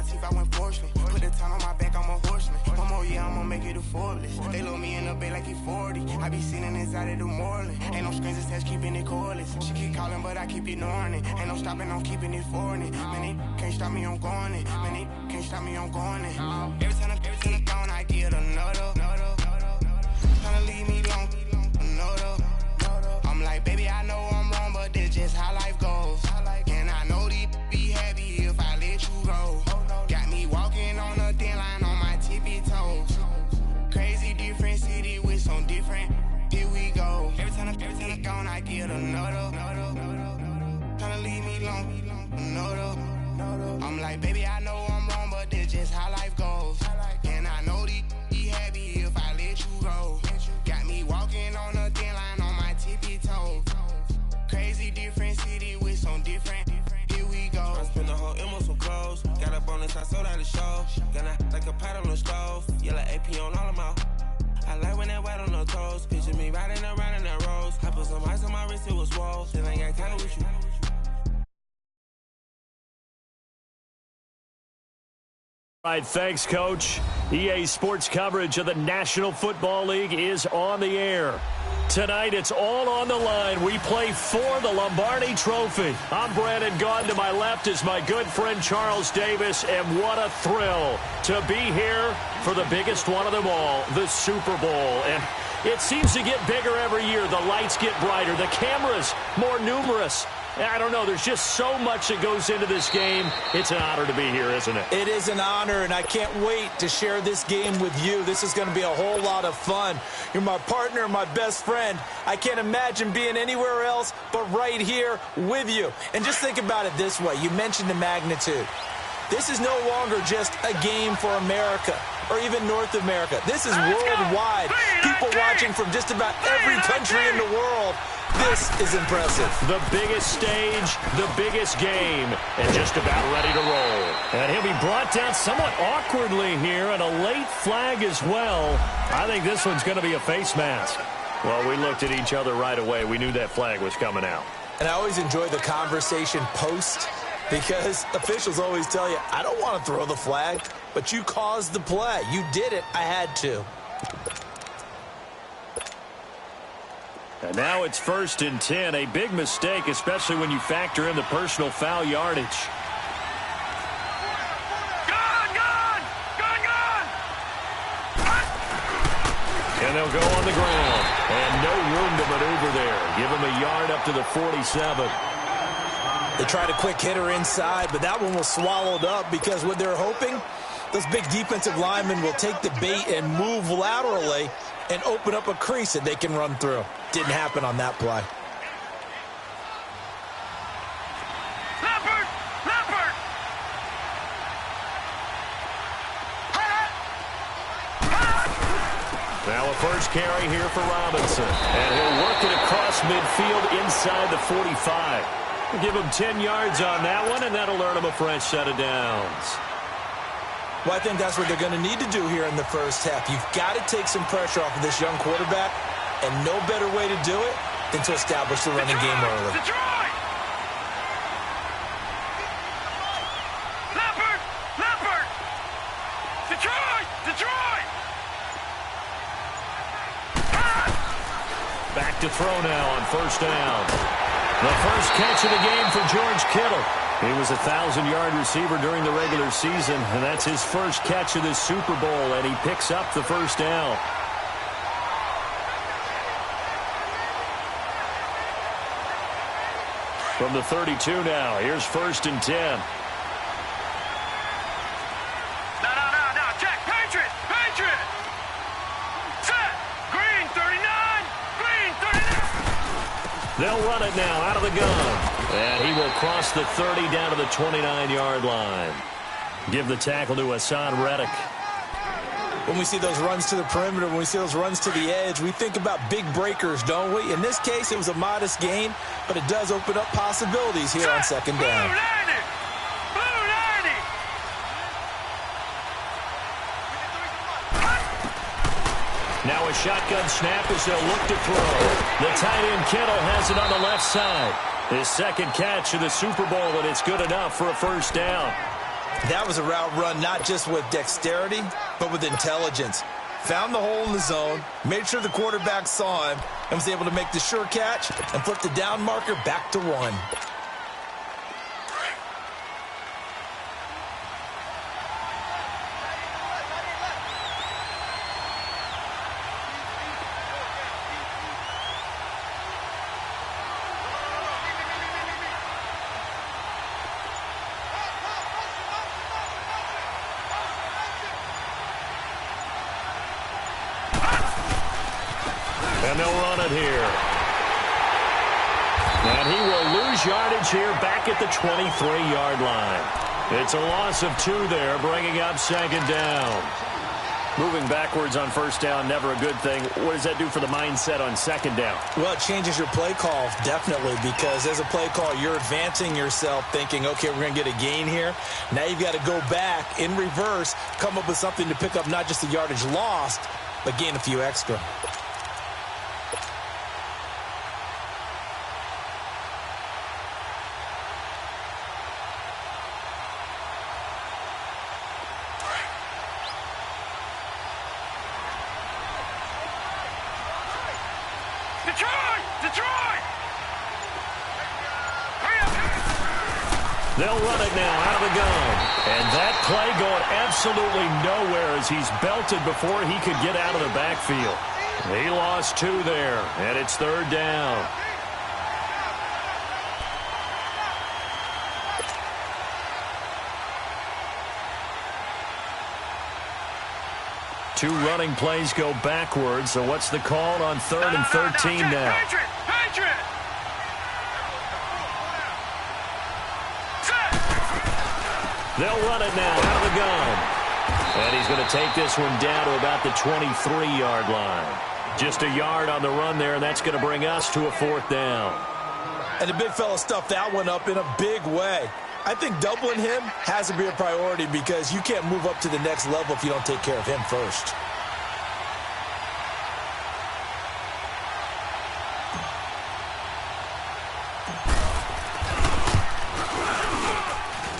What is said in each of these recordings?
teeth, I went fortunate. Put the town on my back, I'm a horseman. One more year, I'ma make it a Forbes. They load me in the bay like he 40. I be sitting inside of the Moreland. Ain't no strings attached, keeping it cordless. She keep calling, but I keep ignoring it. Ain't no stopping, I'm keeping it foreign it. Man, they can't stop me, I'm going it. Man, they can't stop me, I'm going it. Every time I'm gone, I get another. Tryna leave me alone, another. I'm like, baby, I know I'm wrong, but this just how life goes. And I know these be happy if I let you go. Got me walking on a thin line on my tippy toes. Crazy different city with some different. Here we go. Every time I'm gone, I get another. Tryna leave me alone, another. I'm like, baby, I know I'm wrong, but this just how life goes. And I know these be happy if I let you go. Got me walking on a thin line on my tippy toes. Crazy different city with some different. Here we go. I spent the whole M on some clothes. Got a bonus, I sold out the show. Gonna like a pot on the stove. Yellow AP on all of my. I like when that white on the toes. Picture me riding around in that rose. I put some ice on my wrist, it was swole. Still ain't got time with you. All right, thanks, Coach. EA Sports coverage of the National Football League is on the air. Tonight, it's all on the line. We play for the Lombardi Trophy. I'm Brandon Gaudin. To my left is my good friend Charles Davis, and what a thrill to be here for the biggest one of them all, the Super Bowl. And it seems to get bigger every year. The lights get brighter. The cameras more numerous. I don't know. There's just so much that goes into this game. It's an honor to be here, isn't it? It is an honor, and I can't wait to share this game with you. This is going to be a whole lot of fun. You're my partner, my best friend. I can't imagine being anywhere else but right here with you. And just think about it this way. You mentioned the magnitude. This is no longer just a game for America or even North America. This is worldwide. People watching from just about every country in the world. This is impressive. The biggest stage, the biggest game, and just about ready to roll. And he'll be brought down somewhat awkwardly here, and a late flag as well. I think this one's going to be a face mask. Well, we looked at each other right away. We knew that flag was coming out. And I always enjoy the conversation post, because officials always tell you, I don't want to throw the flag, but you caused the play. You did it. I had to. And now it's 1st and 10. A big mistake, especially when you factor in the personal foul yardage. And they'll go on the ground. And no room to maneuver there. Give him a yard up to the 47. They tried a quick hitter inside, but that one was swallowed up because what they're hoping, those big defensive linemen will take the bait and move laterally and open up a crease that they can run through. Didn't happen on that play. Now a first carry here for Robinson. And he'll work it across midfield inside the 45. We'll give him 10 yards on that one, and that'll earn him a fresh set of downs. Well, I think that's what they're going to need to do here in the first half. You've got to take some pressure off of this young quarterback, and no better way to do it than to establish the running game early. Detroit! Leopard! Leopard! Detroit! Detroit! Back to throw now on first down. The first catch of the game for George Kittle. He was a 1,000-yard receiver during the regular season, and that's his first catch of this Super Bowl, and he picks up the first down. From the 32 now, here's 1st and 10. No, check, Patriot! Patriot! Set! Green 39! Green 39! They'll run it now out of the gun. And he will cross the 30 down to the 29-yard line. Give the tackle to Hassan Reddick. When we see those runs to the perimeter, when we see those runs to the edge, we think about big breakers, don't we? In this case, it was a modest gain, but it does open up possibilities here on second down. Blue 90! Blue 90! Now a shotgun snap as they'll look to throw. The tight end Kittle has it on the left side. His second catch of the Super Bowl, and it's good enough for a first down. That was a route run not just with dexterity, but with intelligence. Found the hole in the zone, made sure the quarterback saw him, and was able to make the sure catch and flip the down marker back to 1. And they'll run it here. And he will lose yardage here back at the 23-yard line. It's a loss of 2 there, bringing up 2nd down. Moving backwards on 1st down, never a good thing. What does that do for the mindset on 2nd down? Well, it changes your play call, definitely, because as a play call, you're advancing yourself thinking, okay, we're going to get a gain here. Now you've got to go back in reverse, come up with something to pick up not just the yardage lost, but gain a few extra. They'll run it now out of the gun. And that play going absolutely nowhere as he's belted before he could get out of the backfield. He lost 2 there, and it's 3rd down. Two running plays go backwards, so what's the call on 3rd and 13 now? Patriot! They'll run it now out of the gun. And he's going to take this one down to about the 23-yard line. Just a yard on the run there, and that's going to bring us to a 4th down. And the big fella stuffed that one up in a big way. I think doubling him has to be a priority because you can't move up to the next level if you don't take care of him first.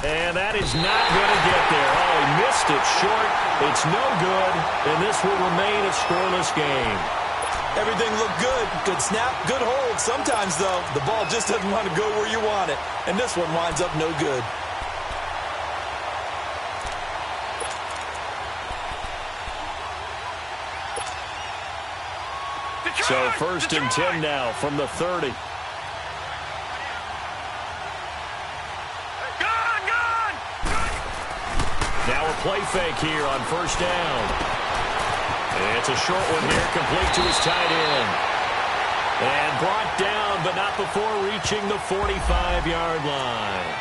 And that is not going to get there. Oh, he missed it short. It's no good, and this will remain a scoreless game. Everything looked good. Good snap, good hold. Sometimes, though, the ball just doesn't want to go where you want it. And this one winds up no good. So 1st and 10 now from the 30. Now a play fake here on 1st down. It's a short one here, complete to his tight end. And brought down, but not before reaching the 45-yard line.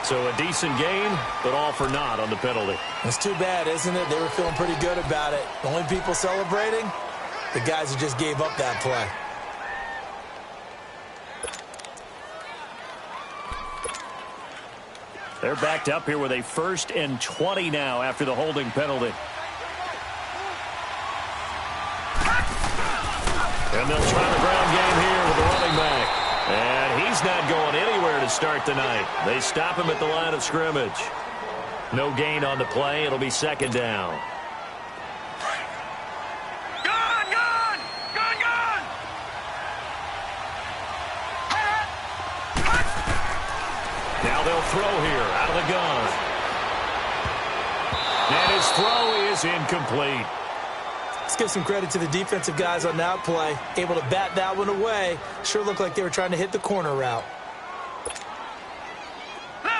So a decent gain, but all for naught on the penalty. It's too bad, isn't it? They were feeling pretty good about it. The only people celebrating, the guys who just gave up that play. They're backed up here with a 1st and 20 now after the holding penalty. And they'll try the ground game here with the running back. And he's not going anywhere to start the night. They stop him at the line of scrimmage. No gain on the play. It'll be 2nd down. Now they'll throw here out of the gun. And his throw is incomplete. Let's give some credit to the defensive guys on that play. Able to bat that one away. Sure looked like they were trying to hit the corner route.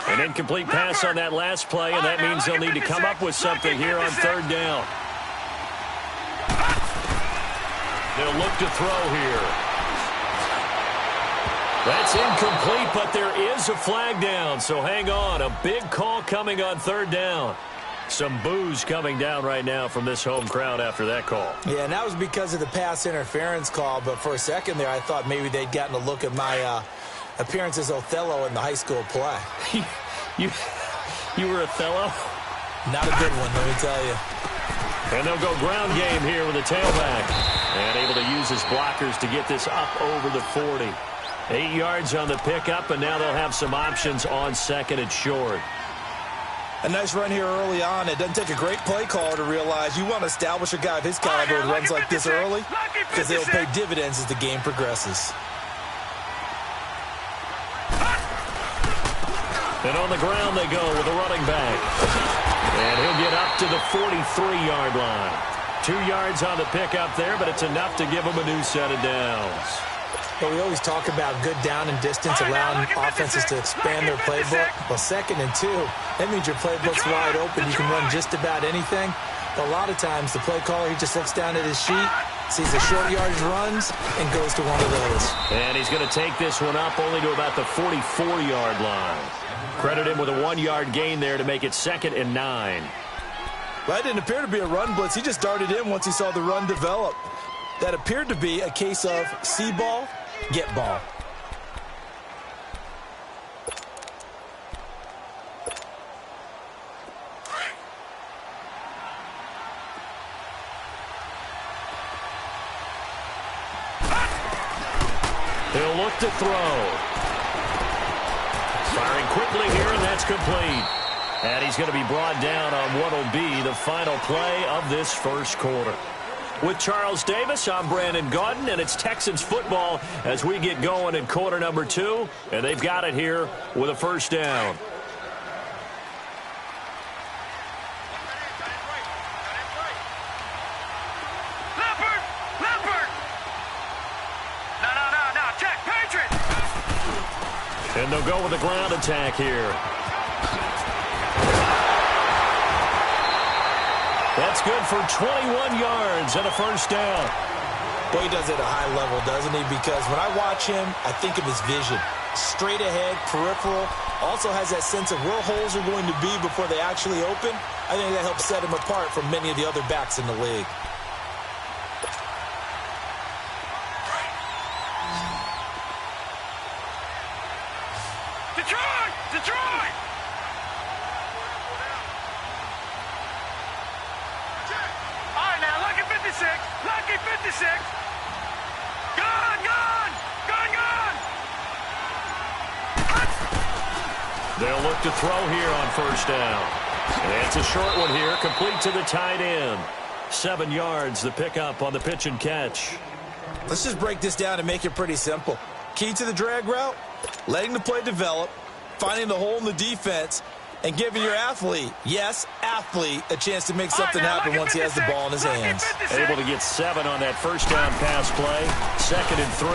An incomplete pass on that last play, and that means they'll need to come up with something here on 3rd down. They'll look to throw here. That's incomplete, but there is a flag down, so hang on. A big call coming on 3rd down. Some boos coming down right now from this home crowd after that call. Yeah, and that was because of the pass interference call, but for a second there I thought maybe they'd gotten a look at my appearance as Othello in the high school play. You were Othello? Not a good one, let me tell you. And they'll go ground game here with a tailback. And able to use his blockers to get this up over the 40. 8 yards on the pickup, and now they'll have some options on 2nd and short. A nice run here early on. It doesn't take a great play caller to realize you want to establish a guy of his caliber with runs like this early, because they'll pay dividends as the game progresses. And on the ground they go with a running back. And he'll get up to the 43-yard line. 2 yards on the pickup there, but it's enough to give him a new set of downs. But we always talk about good down and distance, allowing offenses to expand their playbook. Well, 2nd and 2, that means your playbook's wide open. You can run just about anything. But a lot of times, the play caller, he just looks down at his sheet, sees the short yardage runs, and goes to one of those. And he's going to take this one up only to about the 44-yard line. Credit him with a 1-yard gain there to make it 2nd and 9. Well, that didn't appear to be a run blitz. He just darted in once he saw the run develop. That appeared to be a case of see ball, get ball. He'll look to throw. Firing quickly here, and that's complete. And he's going to be brought down on what will be the final play of this first quarter. With Charles Davis, I'm Brandon Gaudin, and it's Texans football as we get going in quarter number 2. And they've got it here with a first down. And they'll go with a ground attack here. That's good for 21 yards and a first down. Boy, he does it at a high level, doesn't he? Because when I watch him, I think of his vision. Straight ahead, peripheral. Also has that sense of where holes are going to be before they actually open. I think that helps set him apart from many of the other backs in the league. Detroit! All right, now, lucky 56. Lucky 56. Gone! They'll look to throw here on first down. And it's a short one here, complete to the tight end. 7 yards, the pickup on the pitch and catch. Let's just break this down and make it pretty simple. Key to the drag route, letting the play develop, finding the hole in the defense, and giving your athlete, yes, athlete, a chance to make something happen once he has the ball in his hands. Able to get 7 on that first down pass play. 2nd and 3.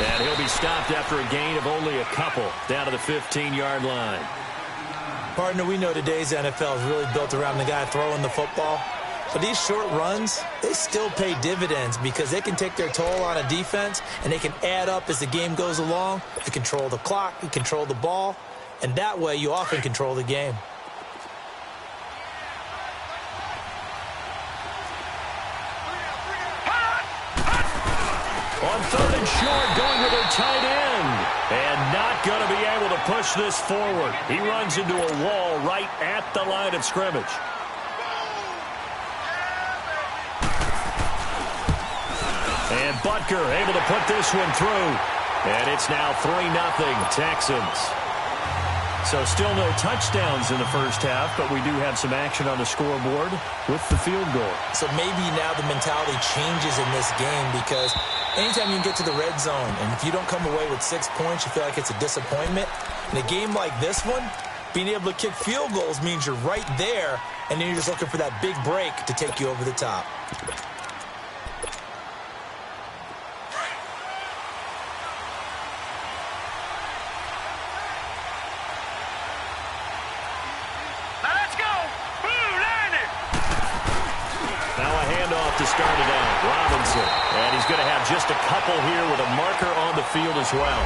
And he'll be stopped after a gain of only a couple down to the 15-yard line. Partner, we know today's NFL is really built around the guy throwing the football. But these short runs, they still pay dividends because they can take their toll on a defense and they can add up as the game goes along. You control the clock, you control the ball, and that way you often control the game. On 3rd and short, going with their tight end. And not going to be able to push this forward. He runs into a wall right at the line of scrimmage. And Butker able to put this one through. And it's now 3-0 Texans. So still no touchdowns in the first half, but we do have some action on the scoreboard with the field goal. So maybe now the mentality changes in this game because anytime you can get to the red zone, and if you don't come away with 6 points, you feel like it's a disappointment. In a game like this one, being able to kick field goals means you're right there, and then you're just looking for that big break to take you over the top. To start it out, Robinson. And he's going to have just a couple here with a marker on the field as well.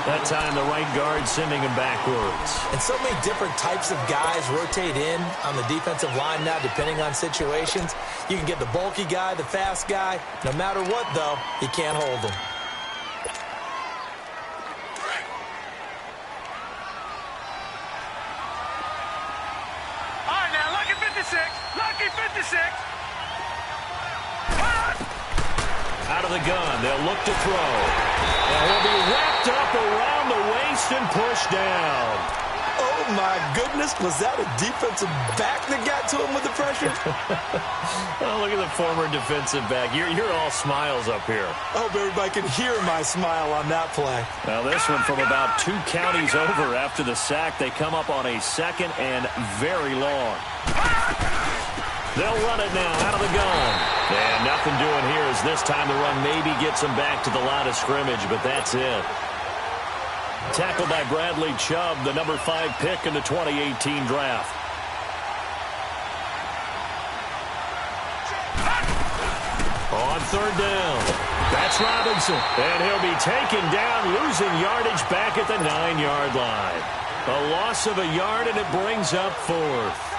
That time the right guard sending him backwards. And so many different types of guys rotate in on the defensive line now depending on situations. You can get the bulky guy, the fast guy. No matter what, though, you can't hold him. All right, now, lucky 56. Lucky 56. Out of the gun, they'll look to throw. And he'll be wrapped up around the waist and pushed down. Oh, my goodness. Was that a defensive back that got to him with the pressure? Oh, look at the former defensive back. You're all smiles up here. I hope everybody can hear my smile on that play. Now, this one from about 2 counties over after the sack. They come up on a 2nd and very long. They'll run it now out of the gun. And nothing doing here as this time the run maybe gets them back to the line of scrimmage, but that's it. Tackled by Bradley Chubb, the number 5 pick in the 2018 draft. On 3rd down, that's Robinson. And he'll be taken down, losing yardage back at the 9-yard line. A loss of a yard, and it brings up 4th.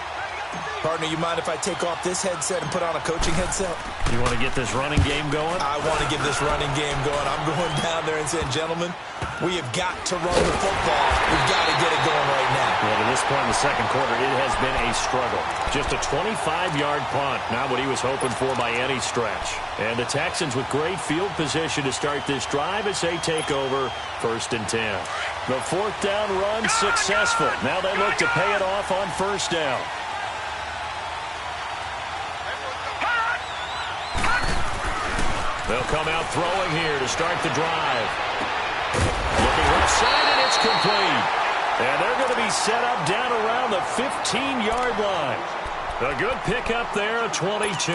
Partner, you mind if I take off this headset and put on a coaching headset? You want to get this running game going? I want to get this running game going. I'm going down there and saying, gentlemen, we have got to run the football. We've got to get it going right now. Well, to this point in the 2nd quarter, it has been a struggle. Just a 25-yard punt, not what he was hoping for by any stretch. And the Texans with great field position to start this drive as they take over 1st and 10. The 4th down run successful. Now they look to pay it off on 1st down. They'll come out throwing here to start the drive. Looking left side, and it's complete. And they're going to be set up down around the 15-yard line. A good pickup there, a 22.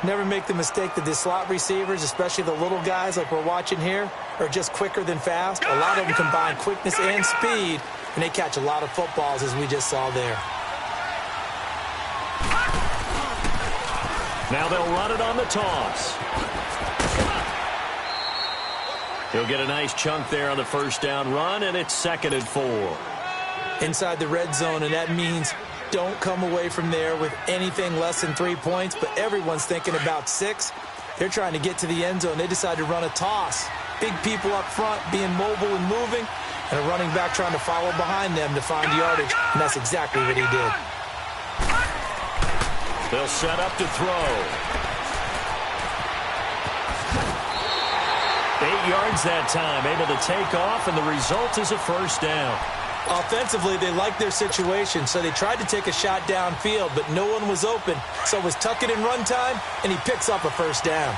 Never make the mistake that the slot receivers, especially the little guys like we're watching here, are just quicker than fast. A lot of them combine quickness and speed, and they catch a lot of footballs, as we just saw there. Now they'll run it on the toss. He'll get a nice chunk there on the 1st down run, and it's 2nd and 4. Inside the red zone, and that means don't come away from there with anything less than 3 points, but everyone's thinking about 6. They're trying to get to the end zone. They decide to run a toss. Big people up front being mobile and moving, and a running back trying to follow behind them to find yardage, and that's exactly what he did. They'll set up to throw. 8 yards that time, able to take off, and the result is a 1st down. Offensively, they liked their situation, so they tried to take a shot downfield, but no one was open. So it was tuck it in run time, and he picks up a 1st down.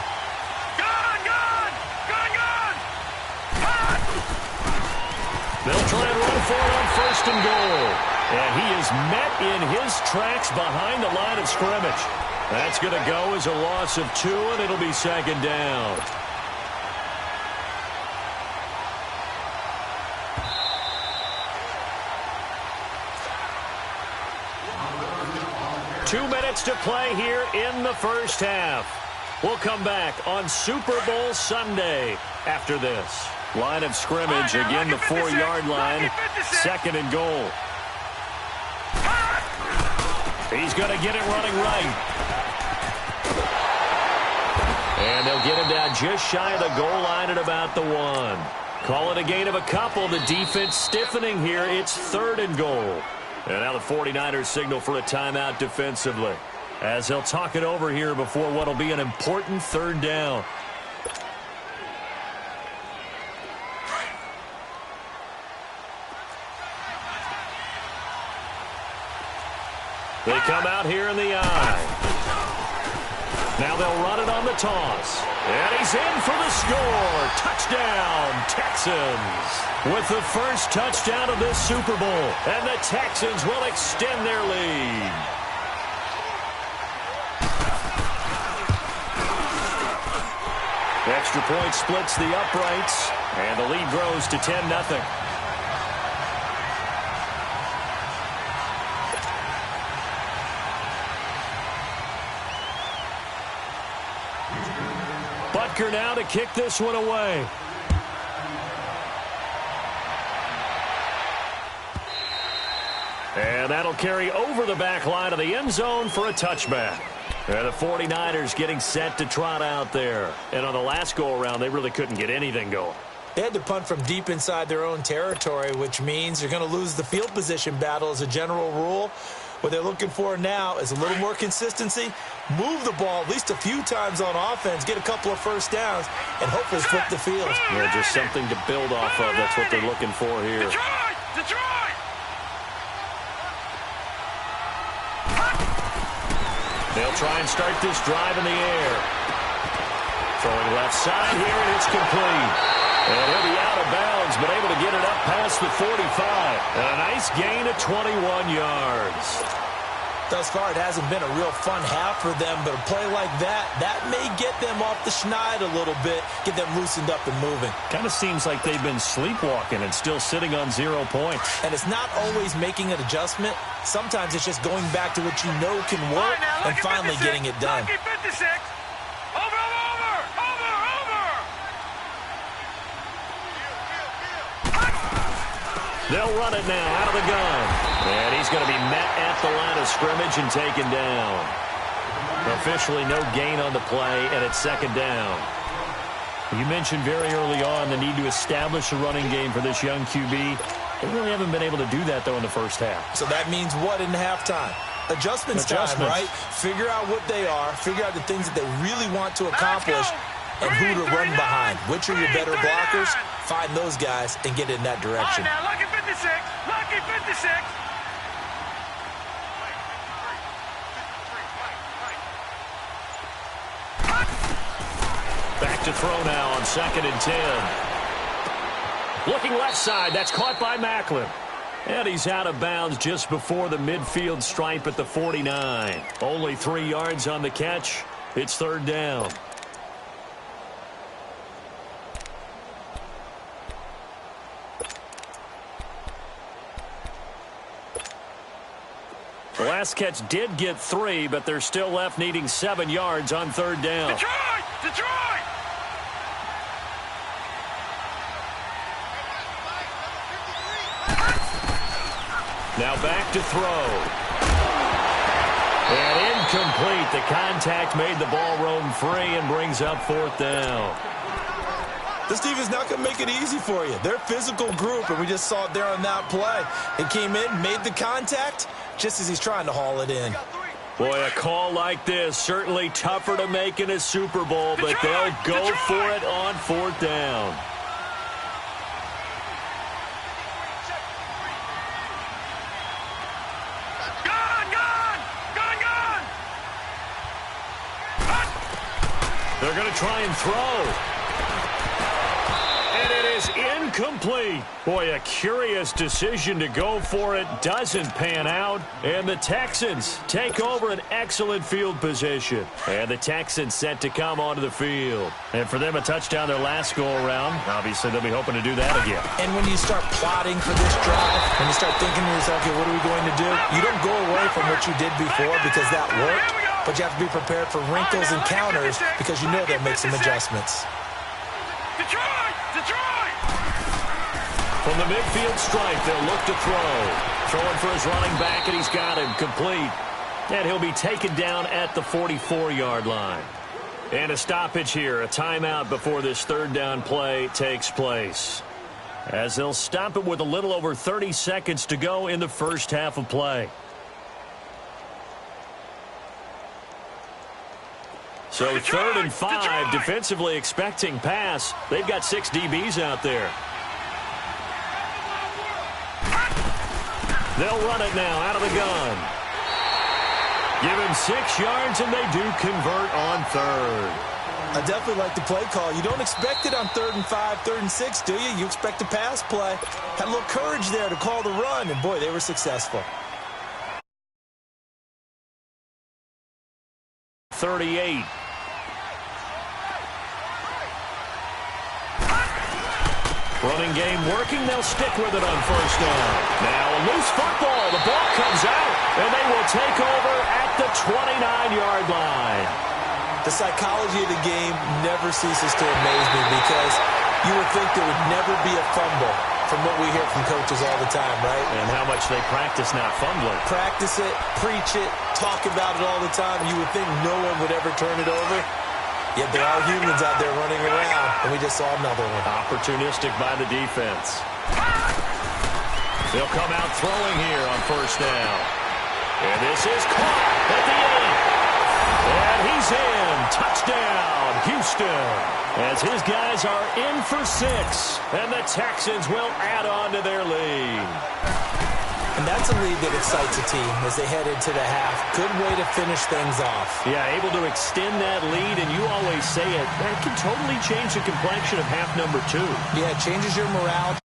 They'll try and run for it on 1st and goal. And he is met in his tracks behind the line of scrimmage. That's going to go as a loss of 2, and it'll be 2nd down. Two minutes to play here in the 1st half. We'll come back on Super Bowl Sunday after this. Line of scrimmage, again the 4-yard line, 2nd and goal. He's going to get it running right. And they'll get him down just shy of the goal line at about the 1. Call it a gain of a couple. The defense stiffening here. It's 3rd and goal. And now the 49ers signal for a timeout defensively, as they'll talk it over here before what will be an important 3rd down. They come out here in the eye. Now they'll run it on the toss. And he's in for the score. Touchdown, Texans. With the first touchdown of this Super Bowl. And the Texans will extend their lead. Extra point splits the uprights. And the lead grows to 10-0. Butker now to kick this one away. And that'll carry over the back line of the end zone for a touchback. And the 49ers getting set to trot out there. And on the last go-around, they really couldn't get anything going. They had to punt from deep inside their own territory, which means they're going to lose the field position battle as a general rule. What they're looking for now is a little more consistency, move the ball at least a few times on offense, get a couple of first downs, and hopefully flip the field. Yeah, just something to build off of. That's what they're looking for here. Detroit! They'll try and start this drive in the air. Throwing left side here, and it's complete. And he'll be out of bounds, but able to get it up past the 45. And a nice gain of 21 yards. Thus far, it hasn't been a real fun half for them, but a play like that may get them off the schneid a little bit, get them loosened up and moving. Kind of seems like they've been sleepwalking and still sitting on 0 points. And it's not always making an adjustment. Sometimes it's just going back to what you know can work and finally getting it done. Lucky 56. Over. They'll run it now out of the gun. And he's going to be met at the line of scrimmage and taken down. Officially no gain on the play, and it's second down. You mentioned very early on the need to establish a running game for this young QB. They really haven't been able to do that, though, in the first half. So that means what in halftime? Adjustments time, right? Figure out what they are. Figure out the things that they really want to accomplish and who to run behind. Which are your better blockers? Find those guys and get in that direction. All right, now, lucky 56. Lucky 56. Back to throw now on 2nd and 10. Looking left side. That's caught by Macklin. And he's out of bounds just before the midfield stripe at the 49. Only 3 yards on the catch. It's third down. The last catch did get 3, but they're still left needing 7 yards on third down. Detroit! Now back to throw. And incomplete. The contact made the ball roam free and brings up fourth down. This team is not going to make it easy for you. They're a physical group, and we just saw it there on that play. It came in, made the contact, just as he's trying to haul it in. Boy, a call like this, certainly tougher to make in a Super Bowl, but they'll go for it on fourth down. They're going to try and throw. And it is incomplete. Boy, a curious decision to go for it. Doesn't pan out. And the Texans take over an excellent field position. And the Texans set to come onto the field. And for them, a touchdown their last go-around. Obviously, they'll be hoping to do that again. And when you start plotting for this drive, when you start thinking to yourself, okay, what are we going to do? You don't go away from what you did before because that worked. But you have to be prepared for wrinkles and counters because you know they'll make some adjustments. Detroit! From the midfield stripe, they'll look to throw. Throwing for his running back, and he's got him complete. And he'll be taken down at the 44-yard line. And a stoppage here, a timeout before this third down play takes place. As they'll stop it with a little over 30 seconds to go in the first half of play. So third and 5, defensively expecting pass. They've got 6 DBs out there. They'll run it now out of the gun. Give him 6 yards, and they do convert on third. I definitely like the play call. You don't expect it on 3rd and 5, 3rd and 6, do you? You expect a pass play. Had a little courage there to call the run, and boy, they were successful. 38. Running game working. They'll stick with it on first down. Now a loose football. The ball comes out, and they will take over at the 29-yard line. The psychology of the game never ceases to amaze me because you would think there would never be a fumble from what we hear from coaches all the time, right? And how much they practice not fumbling. Practice it, preach it, talk about it all the time. You would think no one would ever turn it over. Yet there are humans out there running around, and we just saw another one. Opportunistic by the defense. They'll come out throwing here on first down. And this is caught at the 8. And he's in. Touchdown, Houston. As his guys are in for 6. And the Texans will add on to their lead. And that's a lead that excites a team as they head into the half. Good way to finish things off. Yeah, able to extend that lead, and you always say it, that can totally change the complexion of half number 2. Yeah, it changes your morale.